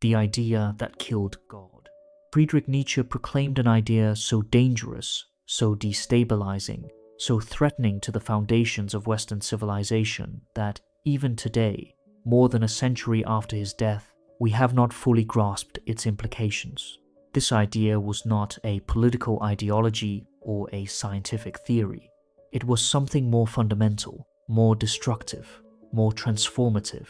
the idea that killed God. Friedrich Nietzsche proclaimed an idea so dangerous, so destabilizing, so threatening to the foundations of Western civilization that even today, more than a century after his death, we have not fully grasped its implications. This idea was not a political ideology or a scientific theory. It was something more fundamental, more destructive, more transformative,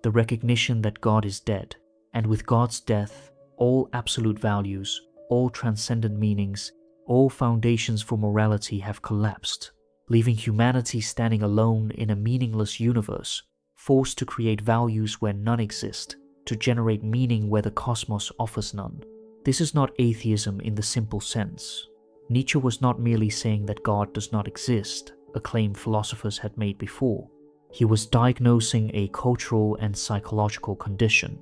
the recognition that God is dead, and with God's death, all absolute values, all transcendent meanings, all foundations for morality have collapsed, leaving humanity standing alone in a meaningless universe, forced to create values where none exist, to generate meaning where the cosmos offers none. This is not atheism in the simple sense. Nietzsche was not merely saying that God does not exist, a claim philosophers had made before. He was diagnosing a cultural and psychological condition,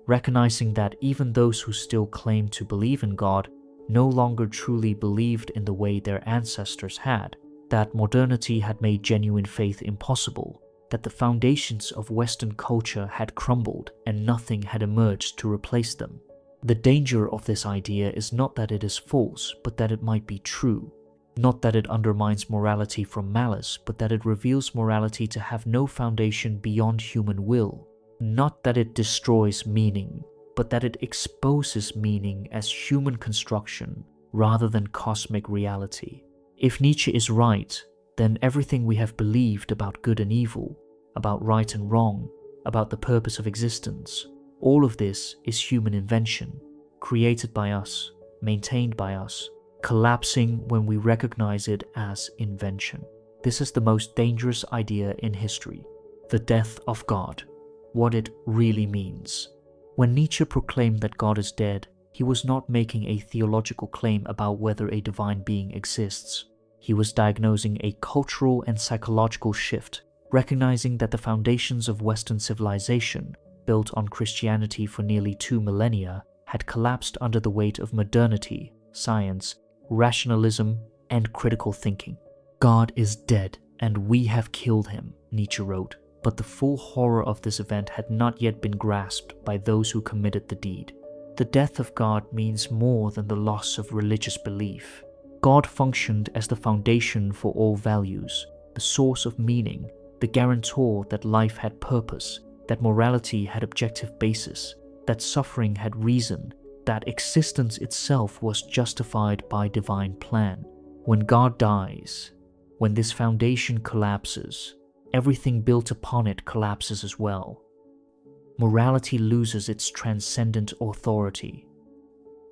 recognizing that even those who still claimed to believe in God no longer truly believed in the way their ancestors had, that modernity had made genuine faith impossible, that the foundations of Western culture had crumbled and nothing had emerged to replace them. The danger of this idea is not that it is false, but that it might be true. Not that it undermines morality from malice, but that it reveals morality to have no foundation beyond human will. Not that it destroys meaning, but that it exposes meaning as human construction rather than cosmic reality. If Nietzsche is right, then everything we have believed about good and evil, about right and wrong, about the purpose of existence, all of this is human invention, created by us, maintained by us, collapsing when we recognize it as invention. This is the most dangerous idea in history, the death of God, what it really means. When Nietzsche proclaimed that God is dead, he was not making a theological claim about whether a divine being exists. He was diagnosing a cultural and psychological shift, recognizing that the foundations of Western civilization, built on Christianity for nearly 2 millennia, had collapsed under the weight of modernity, science, rationalism, and critical thinking. God is dead, and we have killed him, Nietzsche wrote, but the full horror of this event had not yet been grasped by those who committed the deed. The death of God means more than the loss of religious belief. God functioned as the foundation for all values, the source of meaning, the guarantor that life had purpose, that morality had objective basis, that suffering had reason, that existence itself was justified by divine plan. When God dies, when this foundation collapses, everything built upon it collapses as well. Morality loses its transcendent authority.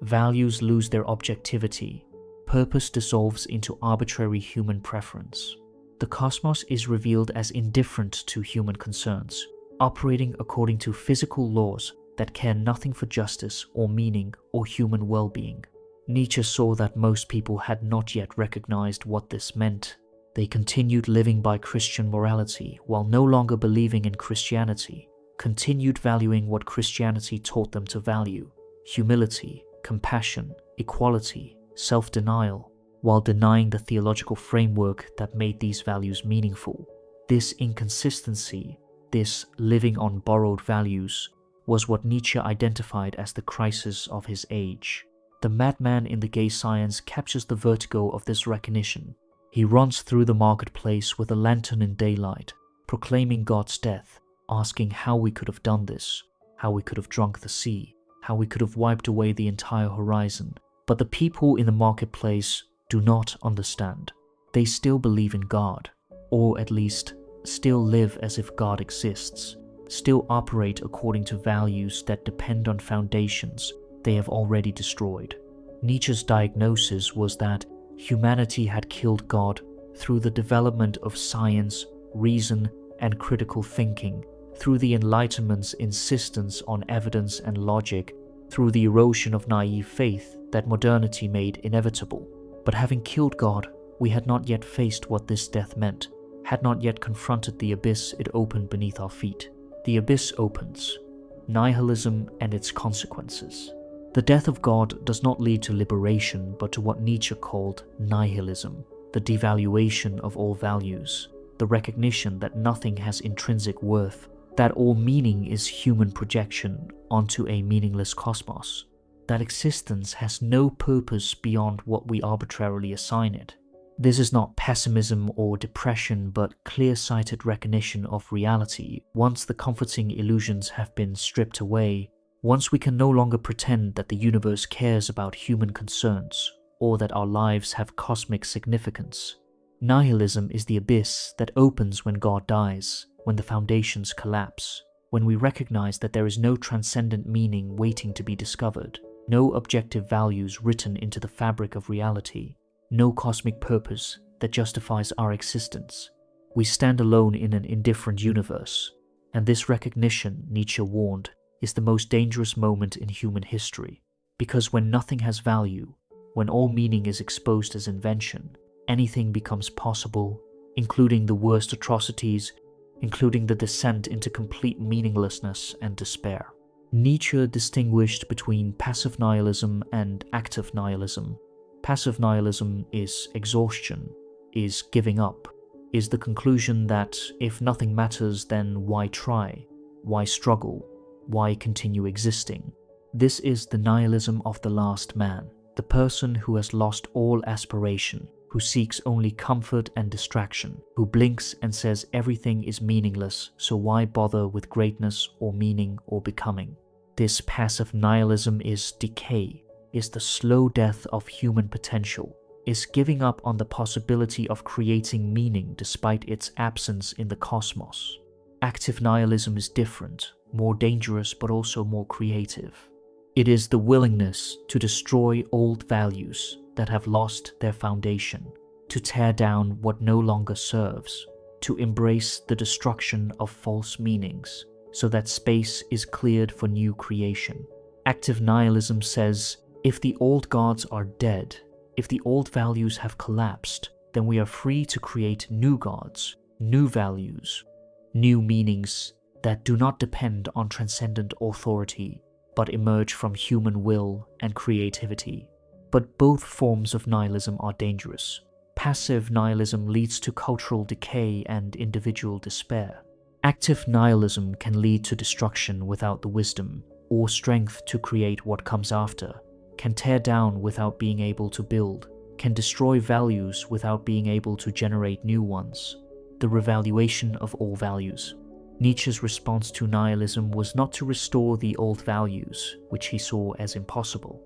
Values lose their objectivity. Purpose dissolves into arbitrary human preference. The cosmos is revealed as indifferent to human concerns, operating according to physical laws that care nothing for justice or meaning or human well-being. Nietzsche saw that most people had not yet recognized what this meant. They continued living by Christian morality while no longer believing in Christianity, continued valuing what Christianity taught them to value: humility, compassion, equality, self-denial, while denying the theological framework that made these values meaningful. This inconsistency, this living on borrowed values, was what Nietzsche identified as the crisis of his age. The madman in the gay science captures the vertigo of this recognition. He runs through the marketplace with a lantern in daylight, proclaiming God's death, asking how we could have done this, how we could have drunk the sea, how we could have wiped away the entire horizon. But the people in the marketplace do not understand. They still believe in God, or at least still live as if God exists, still operate according to values that depend on foundations they have already destroyed. Nietzsche's diagnosis was that humanity had killed God through the development of science, reason, and critical thinking, through the Enlightenment's insistence on evidence and logic, through the erosion of naive faith that modernity made inevitable. But having killed God, we had not yet faced what this death meant, had not yet confronted the abyss it opened beneath our feet. The abyss opens: nihilism and its consequences. The death of God does not lead to liberation, but to what Nietzsche called nihilism, the devaluation of all values, the recognition that nothing has intrinsic worth, that all meaning is human projection onto a meaningless cosmos, that existence has no purpose beyond what we arbitrarily assign it. This is not pessimism or depression, but clear-sighted recognition of reality. Once the comforting illusions have been stripped away, once we can no longer pretend that the universe cares about human concerns, or that our lives have cosmic significance. Nihilism is the abyss that opens when God dies, when the foundations collapse, when we recognize that there is no transcendent meaning waiting to be discovered, no objective values written into the fabric of reality, no cosmic purpose that justifies our existence. We stand alone in an indifferent universe, and this recognition, Nietzsche warned, is the most dangerous moment in human history, because when nothing has value, when all meaning is exposed as invention, anything becomes possible, including the worst atrocities, including the descent into complete meaninglessness and despair. Nietzsche distinguished between passive nihilism and active nihilism. Passive nihilism is exhaustion, is giving up, is the conclusion that if nothing matters, then why try? Why struggle? Why continue existing? This is the nihilism of the last man, the person who has lost all aspiration, who seeks only comfort and distraction, who blinks and says everything is meaningless, so why bother with greatness or meaning or becoming? This passive nihilism is decay, is the slow death of human potential, is giving up on the possibility of creating meaning despite its absence in the cosmos. Active nihilism is different, more dangerous but also more creative. It is the willingness to destroy old values that have lost their foundation, to tear down what no longer serves, to embrace the destruction of false meanings, so that space is cleared for new creation. Active nihilism says, if the old gods are dead, if the old values have collapsed, then we are free to create new gods, new values, new meanings that do not depend on transcendent authority, but emerge from human will and creativity. But both forms of nihilism are dangerous. Passive nihilism leads to cultural decay and individual despair. Active nihilism can lead to destruction without the wisdom or strength to create what comes after, can tear down without being able to build, can destroy values without being able to generate new ones. The revaluation of all values. Nietzsche's response to nihilism was not to restore the old values, which he saw as impossible,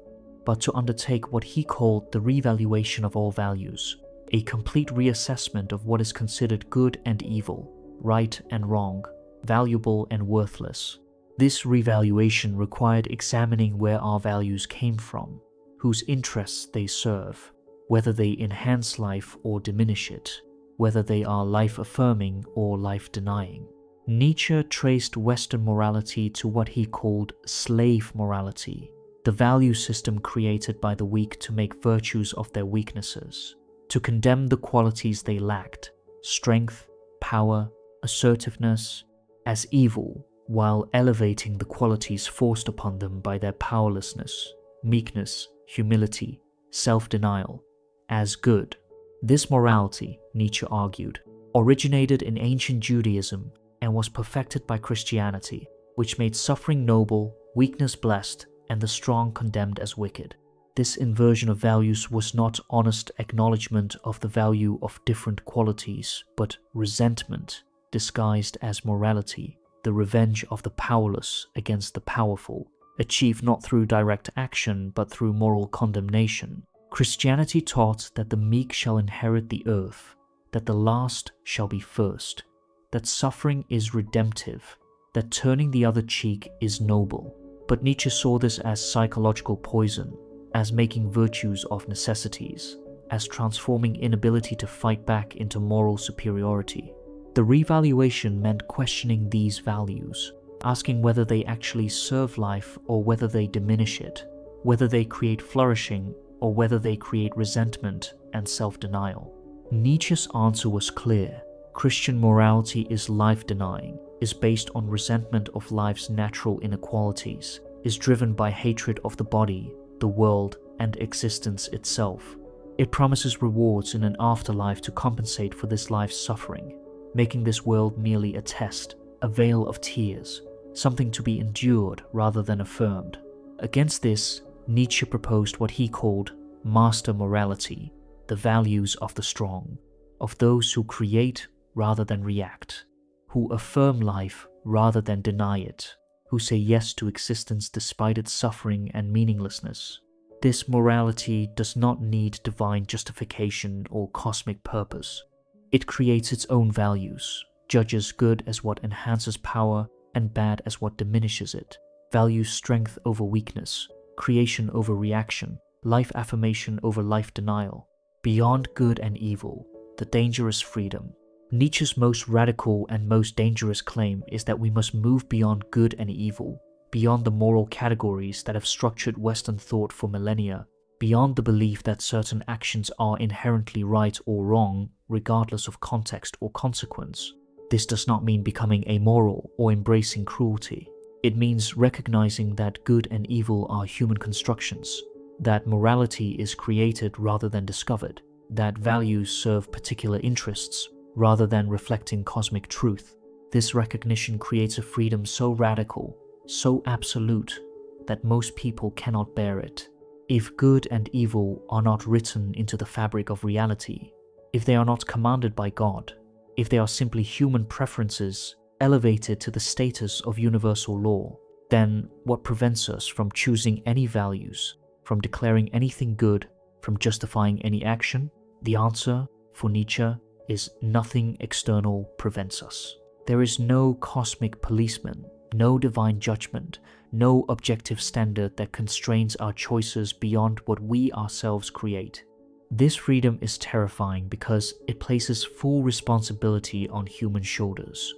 but to undertake what he called the revaluation of all values, a complete reassessment of what is considered good and evil, right and wrong, valuable and worthless. This revaluation required examining where our values came from, whose interests they serve, whether they enhance life or diminish it, whether they are life-affirming or life-denying. Nietzsche traced Western morality to what he called slave morality, the value system created by the weak to make virtues of their weaknesses, to condemn the qualities they lacked, strength, power, assertiveness, as evil, while elevating the qualities forced upon them by their powerlessness, meekness, humility, self-denial, as good. This morality, Nietzsche argued, originated in ancient Judaism and was perfected by Christianity, which made suffering noble, weakness blessed, and the strong condemned as wicked. This inversion of values was not honest acknowledgement of the value of different qualities, but resentment disguised as morality, the revenge of the powerless against the powerful, achieved not through direct action but through moral condemnation. Christianity taught that the meek shall inherit the earth, that the last shall be first, that suffering is redemptive, that turning the other cheek is noble. But Nietzsche saw this as psychological poison, as making virtues of necessities, as transforming inability to fight back into moral superiority. The revaluation meant questioning these values, asking whether they actually serve life or whether they diminish it, whether they create flourishing or whether they create resentment and self-denial. Nietzsche's answer was clear. Christian morality is life-denying, is based on resentment of life's natural inequalities, is driven by hatred of the body, the world, and existence itself. It promises rewards in an afterlife to compensate for this life's suffering, making this world merely a test, a veil of tears, something to be endured rather than affirmed. Against this, Nietzsche proposed what he called master morality, the values of the strong, of those who create rather than react, who affirm life rather than deny it, who say yes to existence despite its suffering and meaninglessness. This morality does not need divine justification or cosmic purpose. It creates its own values, judges good as what enhances power and bad as what diminishes it, values strength over weakness, creation over reaction, life affirmation over life denial. Beyond good and evil, the dangerous freedom. Nietzsche's most radical and most dangerous claim is that we must move beyond good and evil, beyond the moral categories that have structured Western thought for millennia, beyond the belief that certain actions are inherently right or wrong, regardless of context or consequence. This does not mean becoming amoral or embracing cruelty. It means recognizing that good and evil are human constructions, that morality is created rather than discovered, that values serve particular interests rather than reflecting cosmic truth. This recognition creates a freedom so radical, so absolute, that most people cannot bear it. If good and evil are not written into the fabric of reality, if they are not commanded by God, if they are simply human preferences elevated to the status of universal law, then what prevents us from choosing any values, from declaring anything good, from justifying any action? The answer, for Nietzsche, is nothing external prevents us. There is no cosmic policeman, no divine judgment, no objective standard that constrains our choices beyond what we ourselves create. This freedom is terrifying because it places full responsibility on human shoulders.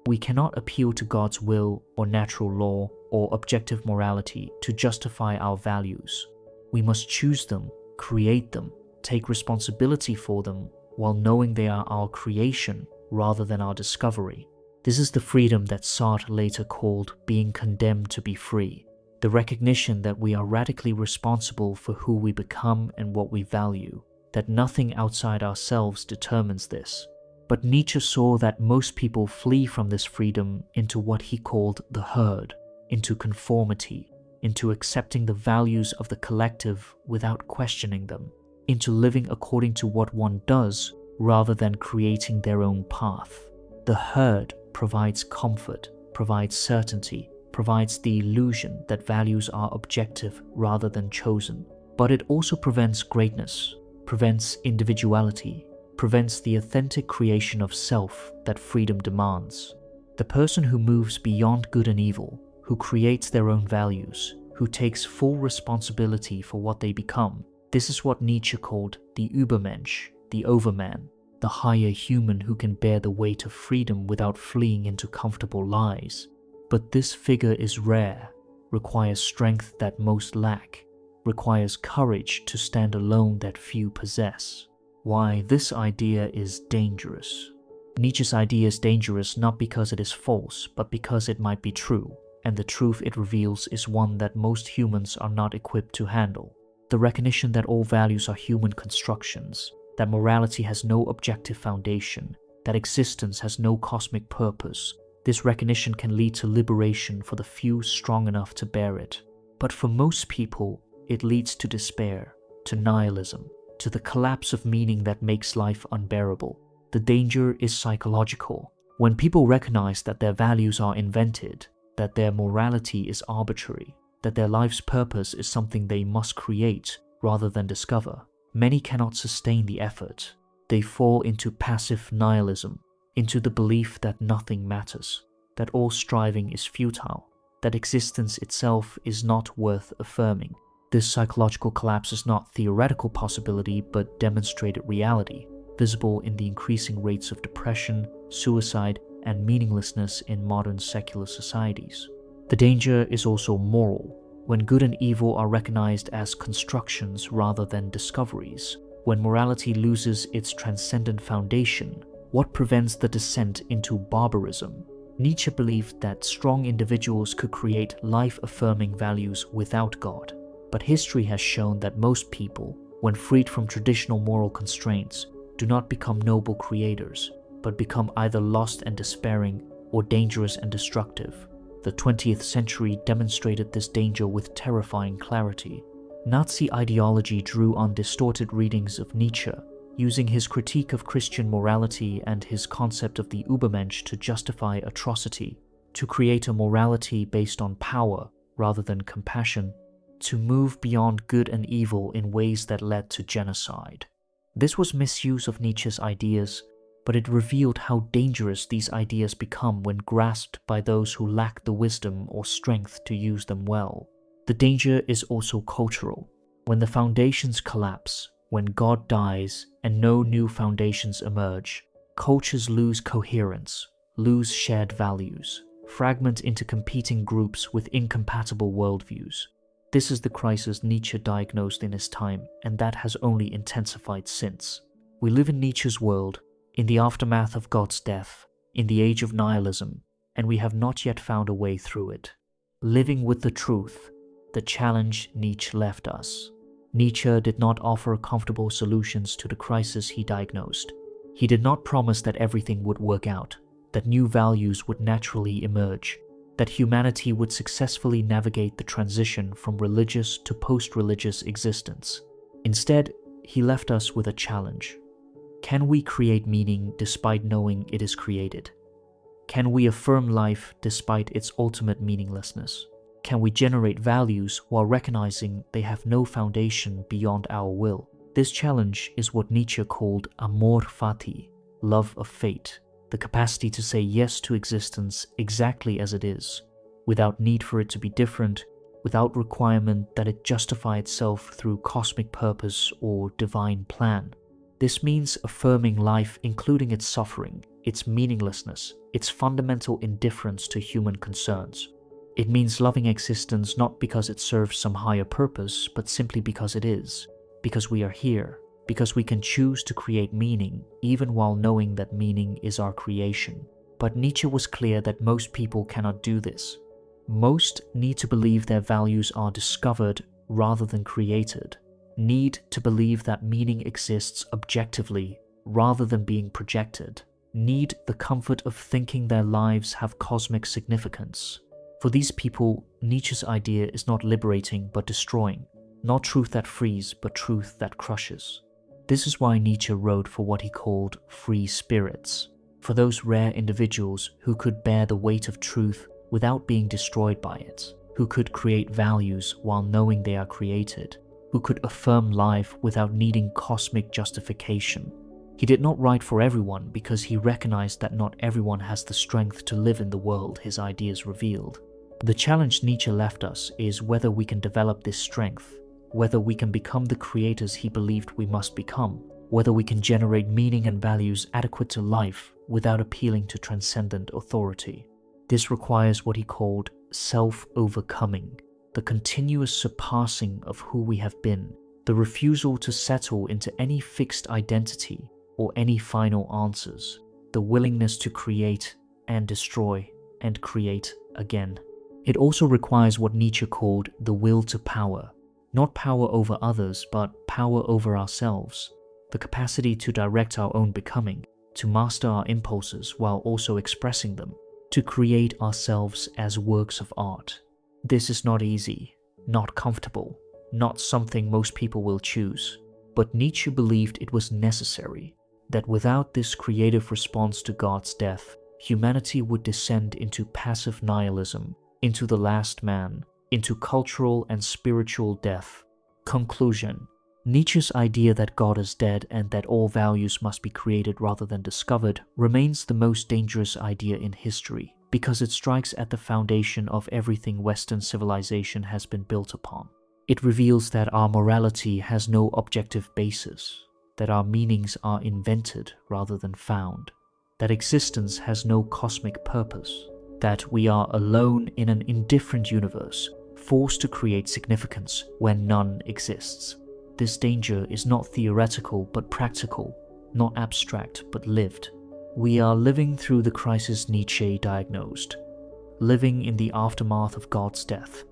We cannot appeal to God's will or natural law or objective morality to justify our values. We must choose them, create them, take responsibility for them while knowing they are our creation rather than our discovery. This is the freedom that Sartre later called being condemned to be free, the recognition that we are radically responsible for who we become and what we value, that nothing outside ourselves determines this. But Nietzsche saw that most people flee from this freedom into what he called the herd, into conformity, into accepting the values of the collective without questioning them, into living according to what one does rather than creating their own path. The herd provides comfort, provides certainty, provides the illusion that values are objective rather than chosen. But it also prevents greatness, prevents individuality, prevents the authentic creation of self that freedom demands. The person who moves beyond good and evil, who creates their own values, who takes full responsibility for what they become, this is what Nietzsche called the Übermensch, the Overman, the higher human who can bear the weight of freedom without fleeing into comfortable lies. But this figure is rare, requires strength that most lack, requires courage to stand alone that few possess. Why, this idea is dangerous. Nietzsche's idea is dangerous not because it is false, but because it might be true, and the truth it reveals is one that most humans are not equipped to handle. The recognition that all values are human constructions, that morality has no objective foundation, that existence has no cosmic purpose, this recognition can lead to liberation for the few strong enough to bear it. But for most people, it leads to despair, to nihilism, to the collapse of meaning that makes life unbearable. The danger is psychological. When people recognize that their values are invented, that their morality is arbitrary, that their life's purpose is something they must create rather than discover, many cannot sustain the effort. They fall into passive nihilism, into the belief that nothing matters, that all striving is futile, that existence itself is not worth affirming. This psychological collapse is not theoretical possibility but demonstrated reality, visible in the increasing rates of depression, suicide, and meaninglessness in modern secular societies. The danger is also moral. When good and evil are recognized as constructions rather than discoveries, when morality loses its transcendent foundation, what prevents the descent into barbarism? Nietzsche believed that strong individuals could create life-affirming values without God, but history has shown that most people, when freed from traditional moral constraints, do not become noble creators, but become either lost and despairing or dangerous and destructive. The 20th century demonstrated this danger with terrifying clarity. Nazi ideology drew on distorted readings of Nietzsche, using his critique of Christian morality and his concept of the Übermensch to justify atrocity, to create a morality based on power rather than compassion, to move beyond good and evil in ways that led to genocide. This was misuse of Nietzsche's ideas, but it revealed how dangerous these ideas become when grasped by those who lack the wisdom or strength to use them well. The danger is also cultural. When the foundations collapse, when God dies and no new foundations emerge, cultures lose coherence, lose shared values, fragment into competing groups with incompatible worldviews. This is the crisis Nietzsche diagnosed in his time, and that has only intensified since. We live in Nietzsche's world, in the aftermath of God's death, in the age of nihilism, and we have not yet found a way through it. Living with the truth, the challenge Nietzsche left us. Nietzsche did not offer comfortable solutions to the crisis he diagnosed. He did not promise that everything would work out, that new values would naturally emerge, that humanity would successfully navigate the transition from religious to post-religious existence. Instead, he left us with a challenge. Can we create meaning despite knowing it is created? Can we affirm life despite its ultimate meaninglessness? Can we generate values while recognizing they have no foundation beyond our will? This challenge is what Nietzsche called amor fati, love of fate, the capacity to say yes to existence exactly as it is, without need for it to be different, without requirement that it justify itself through cosmic purpose or divine plan. This means affirming life, including its suffering, its meaninglessness, its fundamental indifference to human concerns. It means loving existence not because it serves some higher purpose, but simply because it is, because we are here, because we can choose to create meaning, even while knowing that meaning is our creation. But Nietzsche was clear that most people cannot do this. Most need to believe their values are discovered rather than created, need to believe that meaning exists objectively rather than being projected, need the comfort of thinking their lives have cosmic significance. For these people, Nietzsche's idea is not liberating but destroying, not truth that frees but truth that crushes. This is why Nietzsche wrote for what he called free spirits, for those rare individuals who could bear the weight of truth without being destroyed by it, who could create values while knowing they are created, who could affirm life without needing cosmic justification. He did not write for everyone because he recognized that not everyone has the strength to live in the world his ideas revealed. The challenge Nietzsche left us is whether we can develop this strength, whether we can become the creators he believed we must become, whether we can generate meaning and values adequate to life without appealing to transcendent authority. This requires what he called self-overcoming, the continuous surpassing of who we have been, the refusal to settle into any fixed identity or any final answers, the willingness to create and destroy and create again. It also requires what Nietzsche called the will to power, not power over others, but power over ourselves, the capacity to direct our own becoming, to master our impulses while also expressing them, to create ourselves as works of art. This is not easy, not comfortable, not something most people will choose, but Nietzsche believed it was necessary, that without this creative response to God's death, humanity would descend into passive nihilism, into the last man, into cultural and spiritual death. Conclusion: Nietzsche's idea that God is dead and that all values must be created rather than discovered remains the most dangerous idea in history because it strikes at the foundation of everything Western civilization has been built upon. It reveals that our morality has no objective basis, that our meanings are invented rather than found, that existence has no cosmic purpose, that we are alone in an indifferent universe, forced to create significance when none exists. This danger is not theoretical but practical, not abstract but lived. We are living through the crisis Nietzsche diagnosed, living in the aftermath of God's death,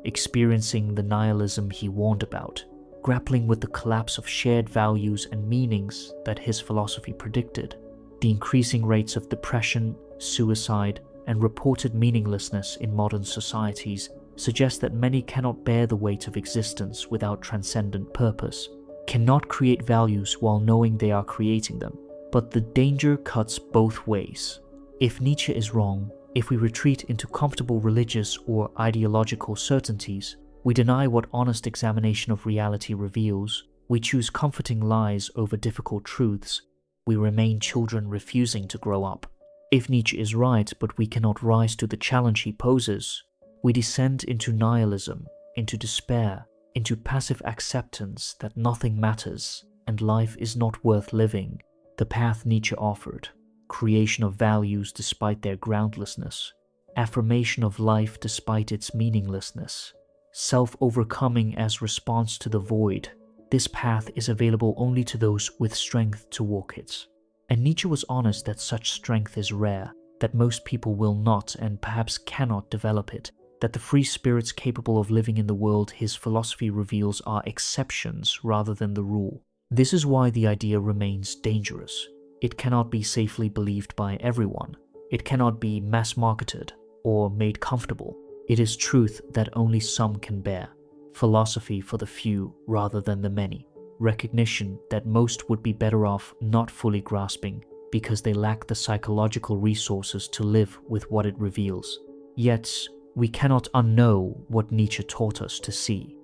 experiencing the nihilism he warned about, grappling with the collapse of shared values and meanings that his philosophy predicted, the increasing rates of depression, suicide, and reported meaninglessness in modern societies suggest that many cannot bear the weight of existence without transcendent purpose, cannot create values while knowing they are creating them. But the danger cuts both ways. If Nietzsche is wrong, if we retreat into comfortable religious or ideological certainties, we deny what honest examination of reality reveals, we choose comforting lies over difficult truths, we remain children refusing to grow up. If Nietzsche is right but we cannot rise to the challenge he poses, we descend into nihilism, into despair, into passive acceptance that nothing matters and life is not worth living. The path Nietzsche offered, creation of values despite their groundlessness, affirmation of life despite its meaninglessness, self-overcoming as response to the void, this path is available only to those with strength to walk it. And Nietzsche was honest that such strength is rare, that most people will not and perhaps cannot develop it, that the free spirits capable of living in the world his philosophy reveals are exceptions rather than the rule. This is why the idea remains dangerous. It cannot be safely believed by everyone. It cannot be mass-marketed or made comfortable. It is truth that only some can bear. Philosophy for the few rather than the many. Recognition that most would be better off not fully grasping because they lack the psychological resources to live with what it reveals. Yet, we cannot unknow what Nietzsche taught us to see.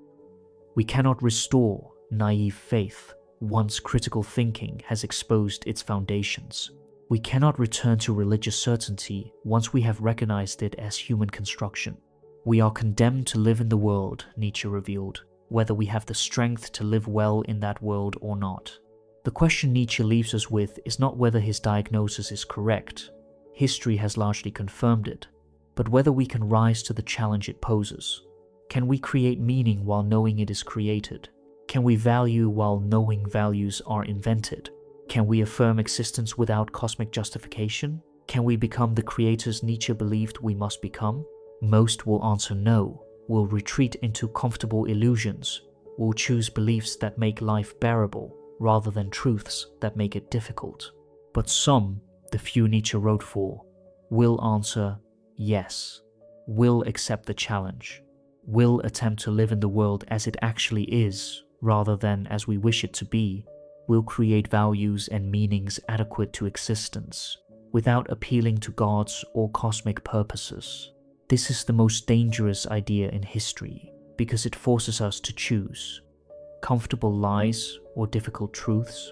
We cannot restore naive faith once critical thinking has exposed its foundations. We cannot return to religious certainty once we have recognized it as human construction. We are condemned to live in the world, Nietzsche revealed, whether we have the strength to live well in that world or not. The question Nietzsche leaves us with is not whether his diagnosis is correct. History has largely confirmed it, but whether we can rise to the challenge it poses. Can we create meaning while knowing it is created? Can we value while knowing values are invented? Can we affirm existence without cosmic justification? Can we become the creators Nietzsche believed we must become? Most will answer no, will retreat into comfortable illusions, will choose beliefs that make life bearable rather than truths that make it difficult. But some, the few Nietzsche wrote for, will answer yes, will accept the challenge, will attempt to live in the world as it actually is rather than as we wish it to be, will create values and meanings adequate to existence without appealing to gods or cosmic purposes. This is the most dangerous idea in history because it forces us to choose comfortable lies or difficult truths,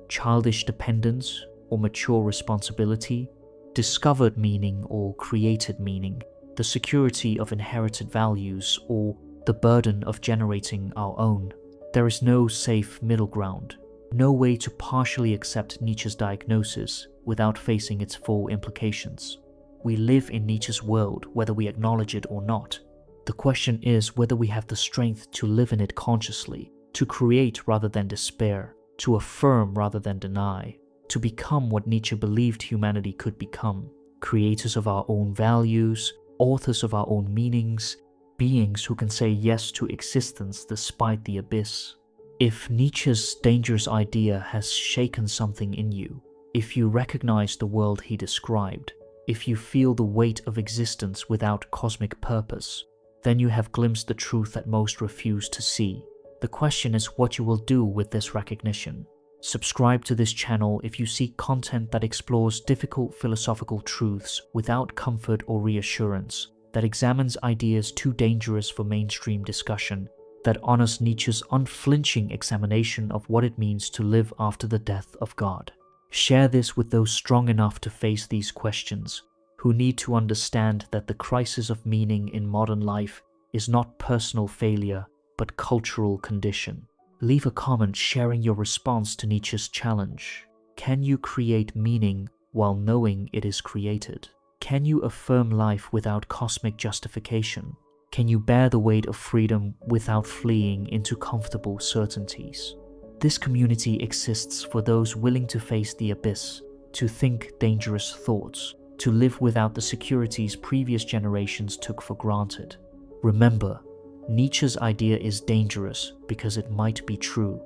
childish dependence or mature responsibility, discovered meaning or created meaning, the security of inherited values or the burden of generating our own. There is no safe middle ground, no way to partially accept Nietzsche's diagnosis without facing its full implications. We live in Nietzsche's world whether we acknowledge it or not. The question is whether we have the strength to live in it consciously, to create rather than despair, to affirm rather than deny, to become what Nietzsche believed humanity could become, creators of our own values, authors of our own meanings, beings who can say yes to existence despite the abyss. If Nietzsche's dangerous idea has shaken something in you, if you recognize the world he described, if you feel the weight of existence without cosmic purpose, then you have glimpsed the truth that most refuse to see. The question is what you will do with this recognition. Subscribe to this channel if you seek content that explores difficult philosophical truths without comfort or reassurance, that examines ideas too dangerous for mainstream discussion, that honors Nietzsche's unflinching examination of what it means to live after the death of God. Share this with those strong enough to face these questions, who need to understand that the crisis of meaning in modern life is not personal failure, but cultural condition. Leave a comment sharing your response to Nietzsche's challenge. Can you create meaning while knowing it is created? Can you affirm life without cosmic justification? Can you bear the weight of freedom without fleeing into comfortable certainties? This community exists for those willing to face the abyss, to think dangerous thoughts, to live without the securities previous generations took for granted. Remember, Nietzsche's idea is dangerous because it might be true.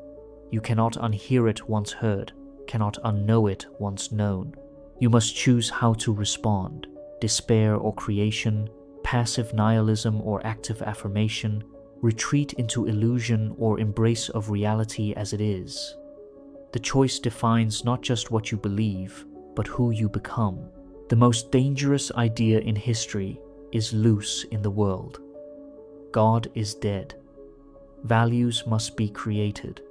You cannot unhear it once heard, cannot unknow it once known. You must choose how to respond: despair or creation, passive nihilism or active affirmation, retreat into illusion or embrace of reality as it is. The choice defines not just what you believe, but who you become. The most dangerous idea in history is loose in the world. God is dead. Values must be created.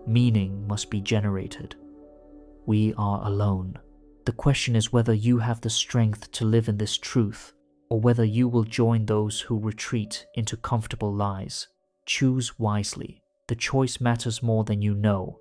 Meaning must be generated. We are alone. The question is whether you have the strength to live in this truth, or whether you will join those who retreat into comfortable lies. Choose wisely. The choice matters more than you know,